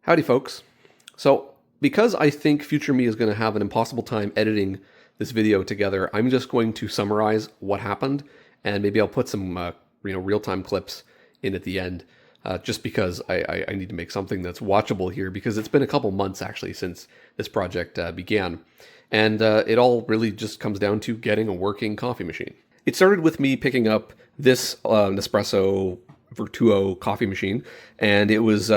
Howdy, folks. So, because I think future me is going to have an impossible time editing this video together, I'm just going to summarize what happened, and maybe I'll put some real-time clips in at the end, just because I need to make something that's watchable here, because it's been a couple months actually since this project began, and it all really just comes down to getting a working coffee machine. It started with me picking up this Nespresso Vertuo coffee machine, and it was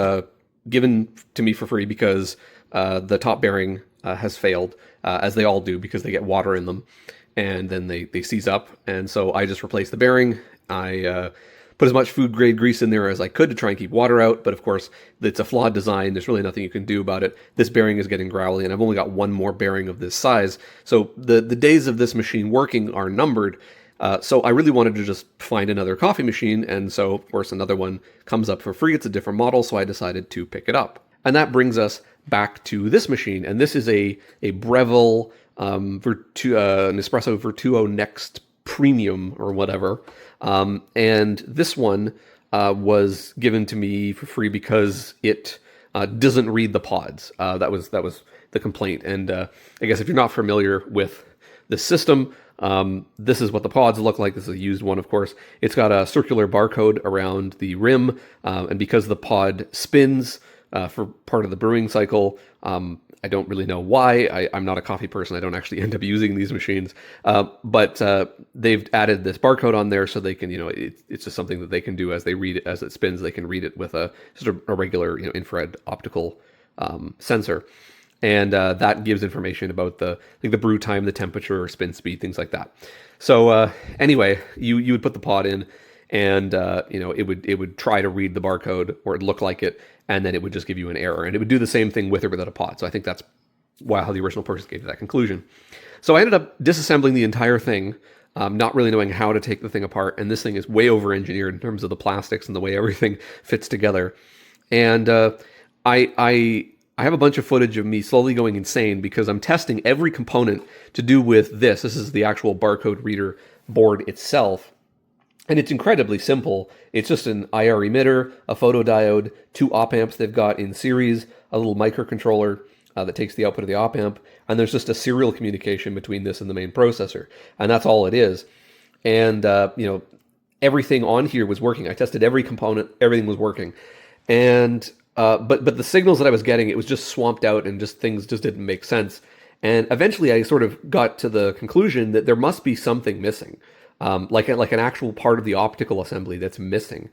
given to me for free because the top bearing has failed, as they all do, because they get water in them, and then they seize up. And so I just replaced the bearing. I put as much food grade grease in there as I could to try and keep water out, but of course it's a flawed design. There's really nothing you can do about it. This bearing is getting growly, and I've only got one more bearing of this size, so the days of this machine working are numbered. So I really wanted to just find another coffee machine, and so of course another one comes up for free. It's a different model, so I decided to pick it up. And that brings us back to this machine, and this is a Breville Nespresso Vertuo Next Premium or whatever. And this one was given to me for free because it doesn't read the pods. That was the complaint. And I guess if you're not familiar with the system, this is what the pods look like. This is a used one, of course. It's got a circular barcode around the rim, and because the pod spins for part of the brewing cycle, I don't really know why. I'm not a coffee person. I don't actually end up using these machines, but they've added this barcode on there so they can, it's just something that they can do as they read it, as it spins. They can read it with just a regular, infrared optical sensor. And that gives information about the brew time, the temperature, spin speed, things like that. So anyway, you would put the pod in, and it would try to read the barcode, or it'd look like it, and then it would just give you an error, and it would do the same thing with or without a pod. So I think that's how the original person came to that conclusion. So I ended up disassembling the entire thing, not really knowing how to take the thing apart, and this thing is way over-engineered in terms of the plastics and the way everything fits together. And I have a bunch of footage of me slowly going insane because I'm testing every component to do with this. This is the actual barcode reader board itself. And it's incredibly simple. It's just an IR emitter, a photodiode, 2 op amps they've got in series, a little microcontroller that takes the output of the op amp, and there's just a serial communication between this and the main processor. And that's all it is. And, everything on here was working. I tested every component, everything was working. And but the signals that I was getting, it was just swamped out, and things just didn't make sense. And eventually I sort of got to the conclusion that there must be something missing, like an actual part of the optical assembly that's missing.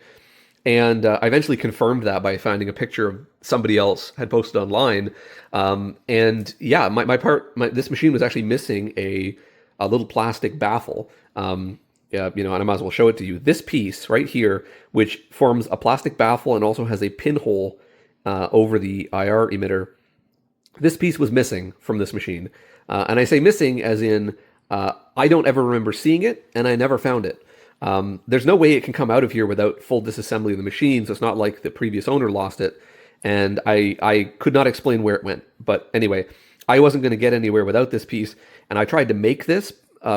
And I eventually confirmed that by finding a picture of somebody else had posted online. And yeah, this machine was actually missing a little plastic baffle. And I might as well show it to you. This piece right here, which forms a plastic baffle and also has a pinhole over the IR emitter, this piece was missing from this machine. And I say missing as in, I don't ever remember seeing it, and I never found it. There's no way it can come out of here without full disassembly of the machine, so it's not like the previous owner lost it, and I could not explain where it went. But anyway, I wasn't going to get anywhere without this piece, and I tried to make this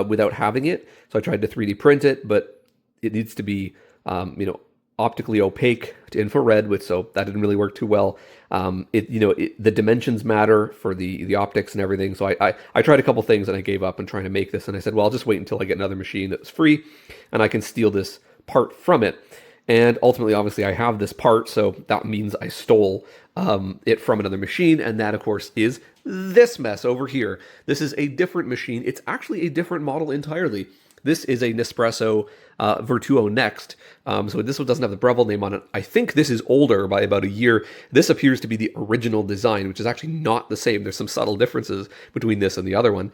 without having it. So I tried to 3D print it, but it needs to be, optically opaque to infrared, so that didn't really work too well. The dimensions matter for the optics and everything. So I tried a couple things, and I gave up on trying to make this. And I said, well, I'll just wait until I get another machine that's free, and I can steal this part from it. And ultimately, obviously, I have this part, so that means I stole it from another machine, and that, of course, is this mess over here. This is a different machine. It's actually a different model entirely. This is a Nespresso Vertuo Next, so this one doesn't have the Breville name on it. I think this is older by about a year. This appears to be the original design, which is actually not the same. There's some subtle differences between this and the other one.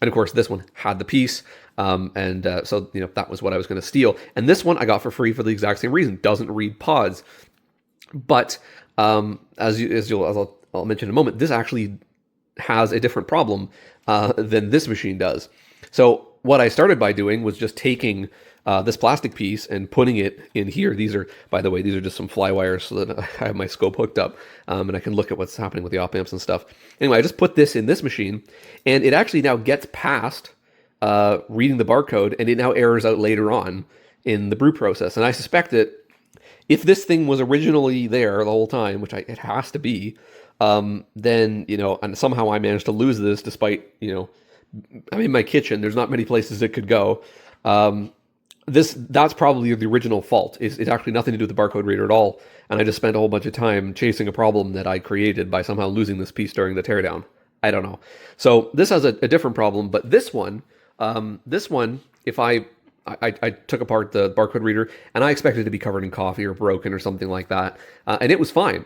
And of course, this one had the piece, so that was what I was going to steal. And this one I got for free for the exact same reason. Doesn't read pods. But I'll mention in a moment, this actually has a different problem than this machine does. So what I started by doing was just taking this plastic piece and putting it in here. These are just some fly wires so that I have my scope hooked up, and I can look at what's happening with the op amps and stuff. Anyway, I just put this in this machine, and it actually now gets past reading the barcode, and it now errors out later on in the brew process. And I suspect that if this thing was originally there the whole time, which it has to be, then, and somehow I managed to lose this despite, I'm in my kitchen. There's not many places it could go. That's probably the original fault. It's actually nothing to do with the barcode reader at all. And I just spent a whole bunch of time chasing a problem that I created by somehow losing this piece during the teardown. I don't know. So this has a different problem, but this one, if I took apart the barcode reader and I expected it to be covered in coffee or broken or something like that, and it was fine.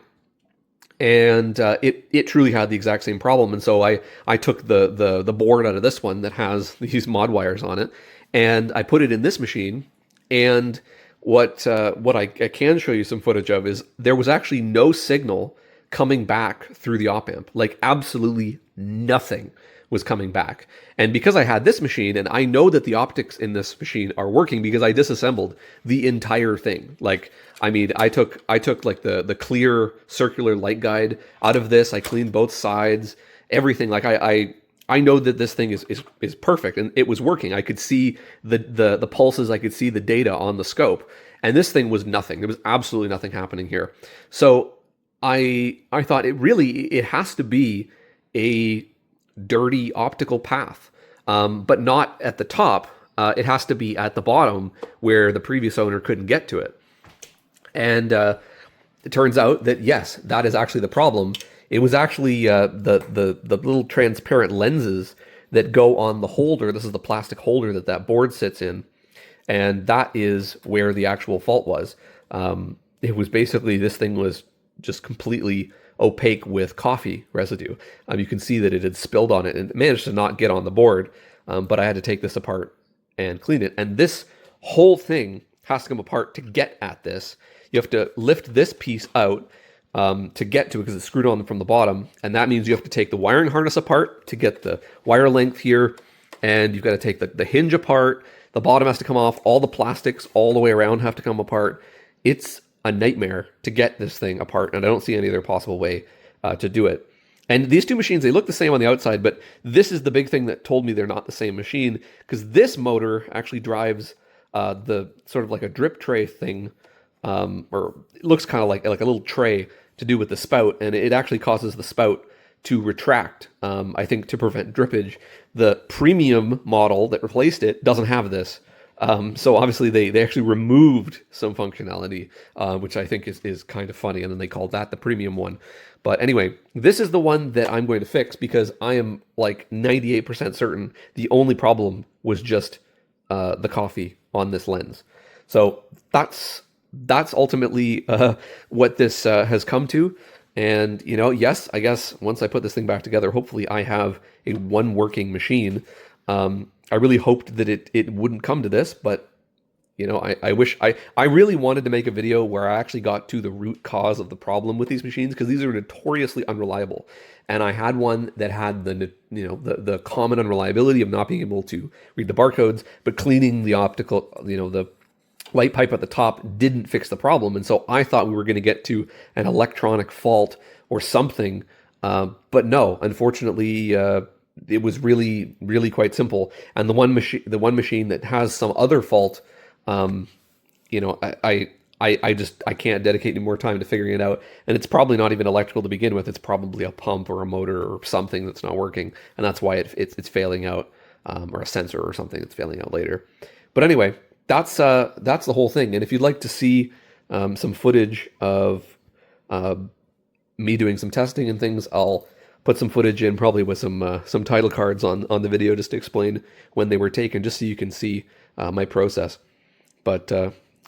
And it truly had the exact same problem. And so I took the board out of this one that has these mod wires on it, and I put it in this machine. And what I can show you some footage of is there was actually no signal coming back through the op amp. Like absolutely nothing was coming back. And because I had this machine, and I know that the optics in this machine are working because I disassembled the entire thing. Like, I mean, I took like the clear circular light guide out of this. I cleaned both sides, everything. Like I know that this thing is perfect, and it was working. I could see the pulses. I could see the data on the scope, and this thing was nothing. There was absolutely nothing happening here. So I thought it has to be a dirty optical path, but not at the top. It has to be at the bottom where the previous owner couldn't get to it. And it turns out that yes, that is actually the problem. It was actually the little transparent lenses that go on the holder. This is the plastic holder that board sits in, and that is where the actual fault was. It was basically, this thing was just completely opaque with coffee residue. You can see that it had spilled on it and it managed to not get on the board, but I had to take this apart and clean it. And this whole thing has to come apart to get at this. You have to lift this piece out to get to it because it's screwed on from the bottom. And that means you have to take the wiring harness apart to get the wire length here. And you've got to take the hinge apart. The bottom has to come off. All the plastics all the way around have to come apart. It's a nightmare to get this thing apart, and I don't see any other possible way to do it. And these two machines, they look the same on the outside, but this is the big thing that told me they're not the same machine, because this motor actually drives the sort of like a drip tray thing, or it looks kind of like a little tray to do with the spout, and it actually causes the spout to retract, I think to prevent drippage. The premium model that replaced it doesn't have this. So obviously they actually removed some functionality, which I think is kind of funny, and then they called that the premium one. But anyway, this is the one that I'm going to fix because I am like 98% certain the only problem was just the coffee on this lens. So that's ultimately what this has come to. And, yes, I guess once I put this thing back together, hopefully I have a one working machine. I really hoped that it wouldn't come to this, but I wish I really wanted to make a video where I actually got to the root cause of the problem with these machines, because these are notoriously unreliable. And I had one that had the common unreliability of not being able to read the barcodes, but cleaning the optical, the light pipe at the top didn't fix the problem. And so I thought we were going to get to an electronic fault or something, but no, unfortunately, it was really, really quite simple. And the one machine that has some other fault, I can't dedicate any more time to figuring it out. And it's probably not even electrical to begin with. It's probably a pump or a motor or something that's not working, and that's why it's failing out, or a sensor or something that's failing out later. But anyway, that's the whole thing. And if you'd like to see some footage of me doing some testing and things, I'll put some footage in, probably with some title cards on the video, just to explain when they were taken, just so you can see my process. But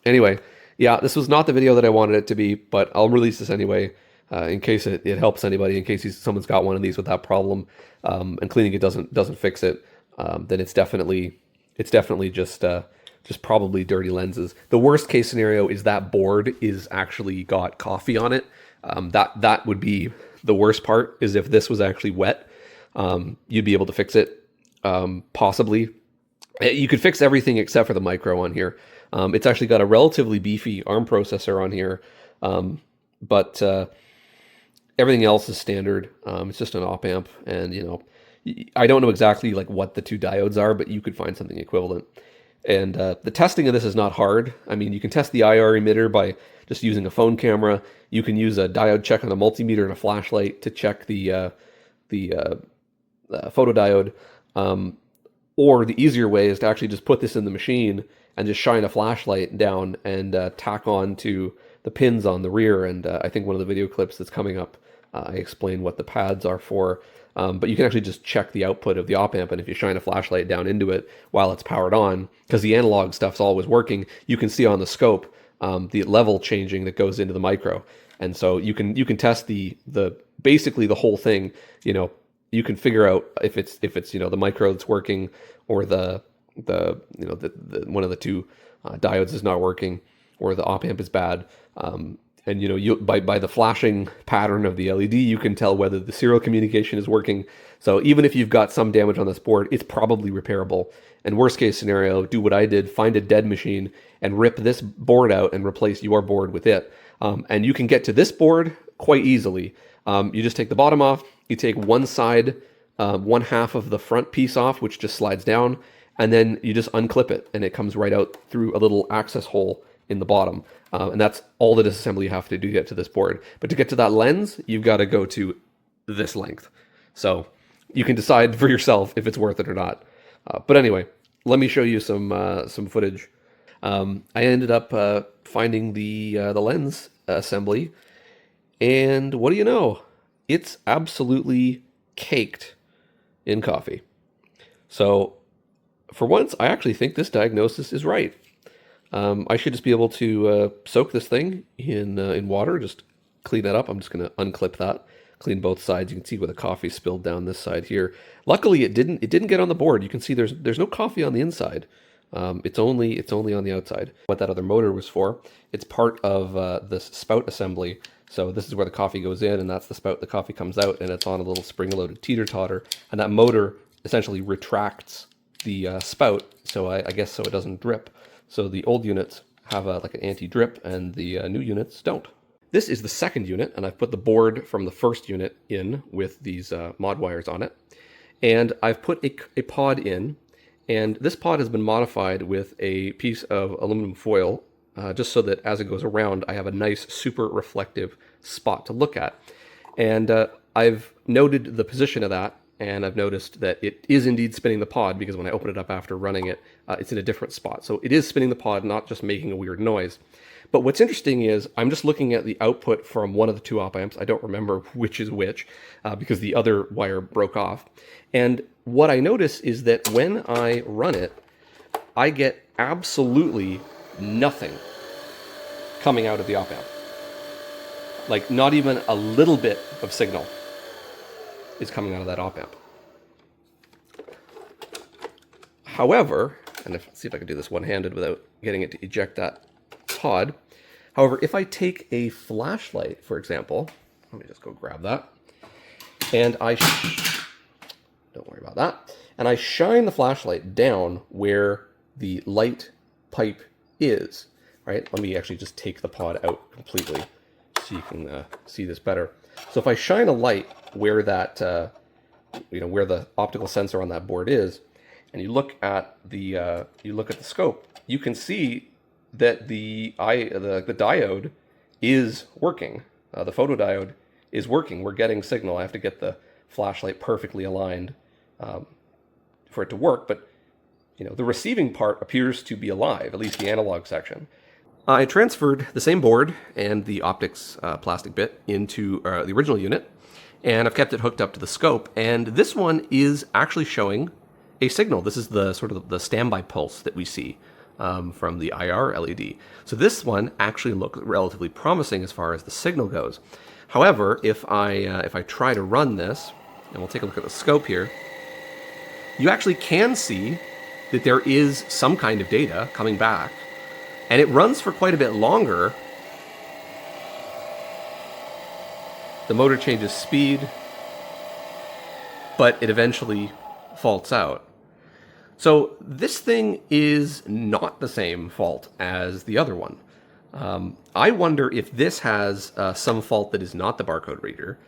anyway, yeah, this was not the video that I wanted it to be, but I'll release this anyway, in case it helps anybody, in case someone's got one of these with that problem, and cleaning it doesn't fix it. Then it's definitely just probably dirty lenses. The worst case scenario is that board is actually got coffee on it. That would be the worst part, is if this was actually wet. You'd be able to fix it, possibly. You could fix everything except for the micro on here. It's actually got a relatively beefy ARM processor on here, but everything else is standard. It's just an op amp, and I don't know exactly like what the two diodes are, but you could find something equivalent. And the testing of this is not hard. I mean, you can test the IR emitter by just using a phone camera. You can use a diode check on a multimeter and a flashlight to check the photodiode. Or the easier way is to actually just put this in the machine and just shine a flashlight down and tack on to the pins on the rear. And I think one of the video clips that's coming up, I explain what the pads are for. But you can actually just check the output of the op amp, and if you shine a flashlight down into it while it's powered on, because the analog stuff's always working, you can see on the scope the level changing that goes into the micro. And so you can test the basically the whole thing. You can figure out if it's the micro that's working, or the one of the two diodes is not working, or the op amp is bad. And you by the flashing pattern of the LED, you can tell whether the serial communication is working. So even if you've got some damage on this board, it's probably repairable. And worst case scenario, do what I did: find a dead machine and rip this board out and replace your board with it. And you can get to this board quite easily. You just take the bottom off. You take one side, one half of the front piece off, which just slides down, and then you just unclip it, and it comes right out through a little access hole in the bottom. And that's all the disassembly you have to do to get to this board. But to get to that lens, you've got to go to this length. So you can decide for yourself if it's worth it or not. But anyway, let me show you some footage. I ended up finding the lens assembly, and what do you know? It's absolutely caked in coffee. So for once, I actually think this diagnosis is right. I should just be able to soak this thing in water, just clean that up. I'm just going to unclip that, clean both sides. You can see where the coffee spilled down this side here. Luckily, it didn't get on the board. You can see there's no coffee on the inside. It's only on the outside. What that other motor was for, it's part of this spout assembly. So this is where the coffee goes in, and that's the spout the coffee comes out, and it's on a little spring-loaded teeter-totter. And that motor essentially retracts the spout, so I guess so it doesn't drip. So the old units have like an anti-drip, and the new units don't. This is the second unit, and I've put the board from the first unit in with these mod wires on it. And I've put a pod in, and this pod has been modified with a piece of aluminum foil, just so that as it goes around, I have a nice super reflective spot to look at. And I've noted the position of that, and I've noticed that it is indeed spinning the pod, because when I open it up after running it, it's in a different spot. So it is spinning the pod, not just making a weird noise. But what's interesting is I'm just looking at the output from one of the two op amps. I don't remember which is which, because the other wire broke off. And what I notice is that when I run it, I get absolutely nothing coming out of the op amp. Like, not even a little bit of signal is coming out of that op amp. However, and let's see if I can do this one-handed without getting it to eject that pod. However, if I take a flashlight, for example, let me just go grab that, and don't worry about that, and I shine the flashlight down where the light pipe is, right? Let me actually just take the pod out completely so you can see this better. So if I shine a light where that, where the optical sensor on that board is, and you look at the scope, you can see that the diode is working. The photodiode is working. We're getting signal. I have to get the flashlight perfectly aligned for it to work, but the receiving part appears to be alive, at least the analog section. I transferred the same board and the optics plastic bit into the original unit, and I've kept it hooked up to the scope, and this one is actually showing a signal. This is the sort of the standby pulse that we see from the IR LED. So this one actually looks relatively promising as far as the signal goes. However, if I try to run this, and we'll take a look at the scope here, you actually can see that there is some kind of data coming back, and it runs for quite a bit longer. The motor changes speed, but it eventually faults out. So this thing is not the same fault as the other one. I wonder if this has some fault that is not the barcode reader,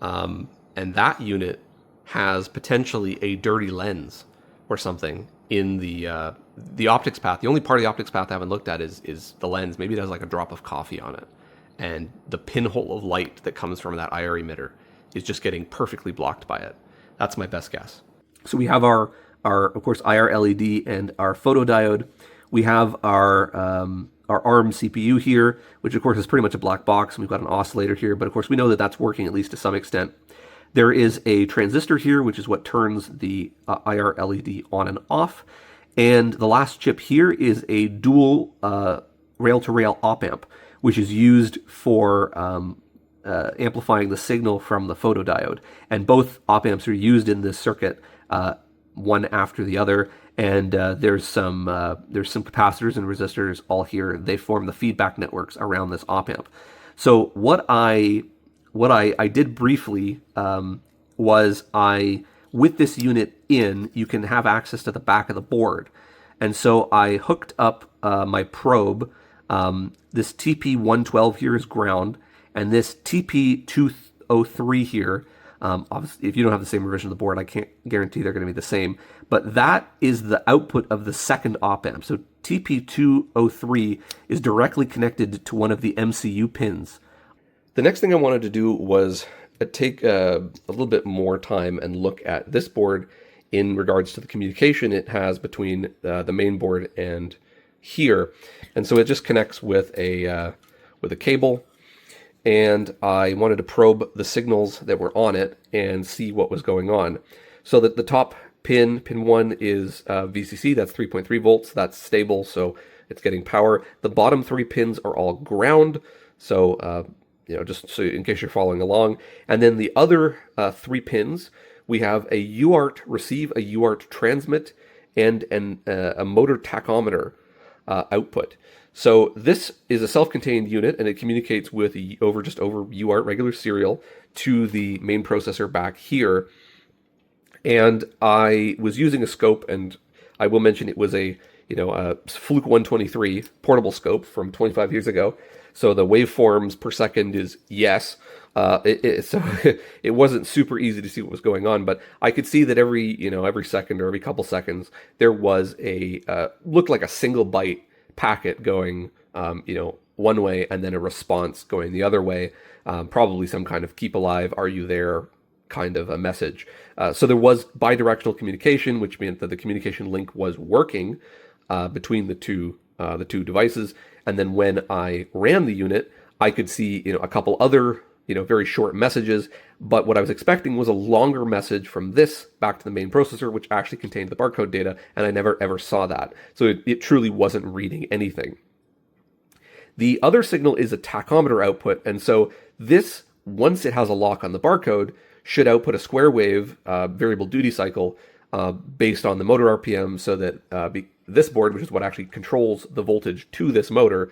and that unit has potentially a dirty lens or something in the the optics path, the only part of the optics path I haven't looked at is the lens. Maybe it has like a drop of coffee on it. And the pinhole of light that comes from that IR emitter is just getting perfectly blocked by it. That's my best guess. So we have our of course, IR LED and our photodiode. We have our ARM CPU here, which of course is pretty much a black box. We've got an oscillator here, but of course we know that that's working at least to some extent. There is a transistor here, which is what turns the IR LED on and off. And the last chip here is a dual rail-to-rail op-amp, which is used for amplifying the signal from the photodiode. And both op-amps are used in this circuit, one after the other. And there's some capacitors and resistors all here. They form the feedback networks around this op-amp. So what I did briefly was with this unit in, you can have access to the back of the board. And so I hooked up my probe. This TP112 here is ground, and this TP203 here, obviously, if you don't have the same version of the board, I can't guarantee they're going to be the same, but that is the output of the second op-amp. So TP203 is directly connected to one of the MCU pins. The next thing I wanted to do was take a little bit more time and look at this board in regards to the communication it has between the main board and here. And so it just connects with a cable, and I wanted to probe the signals that were on it and see what was going on. So that the top pin 1 is VCC, that's 3.3 volts, that's stable, so it's getting power. The bottom 3 pins are all ground, so just so in case you're following along. And then the other 3 pins, we have a UART receive, a UART transmit, and a motor tachometer output. So this is a self-contained unit, and it communicates with over UART regular serial to the main processor back here. And I was using a scope, and I will mention it was a Fluke 123 portable scope from 25 years ago. So the waveforms per second is yes. So it wasn't super easy to see what was going on, but I could see that every second or every couple seconds there was looked like a single byte packet going one way, and then a response going the other way. Probably some kind of keep alive, are you there kind of a message. So there was bidirectional communication, which meant that the communication link was working between the two devices. And then when I ran the unit, I could see a couple other very short messages, but what I was expecting was a longer message from this back to the main processor, which actually contained the barcode data, and I never ever saw that. So it truly wasn't reading anything. The other signal is a tachometer output, and so this, once it has a lock on the barcode, should output a square wave variable duty cycle based on the motor RPM, so that this board, which is what actually controls the voltage to this motor,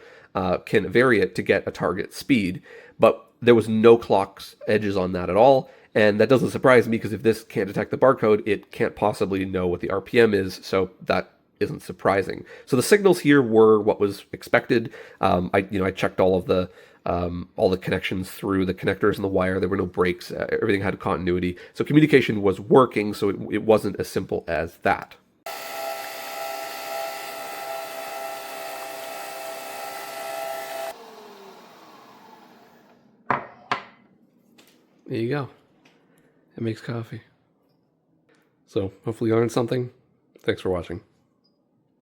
can vary it to get a target speed. But there was no clock edges on that at all, and that doesn't surprise me, because if this can't detect the barcode, it can't possibly know what the RPM is, so that isn't surprising. So the signals here were what was expected. I checked all the connections through the connectors and the wire. There were no breaks. Everything had continuity. So communication was working, so it wasn't as simple as that. There you go. It makes coffee. So hopefully you learned something. Thanks for watching.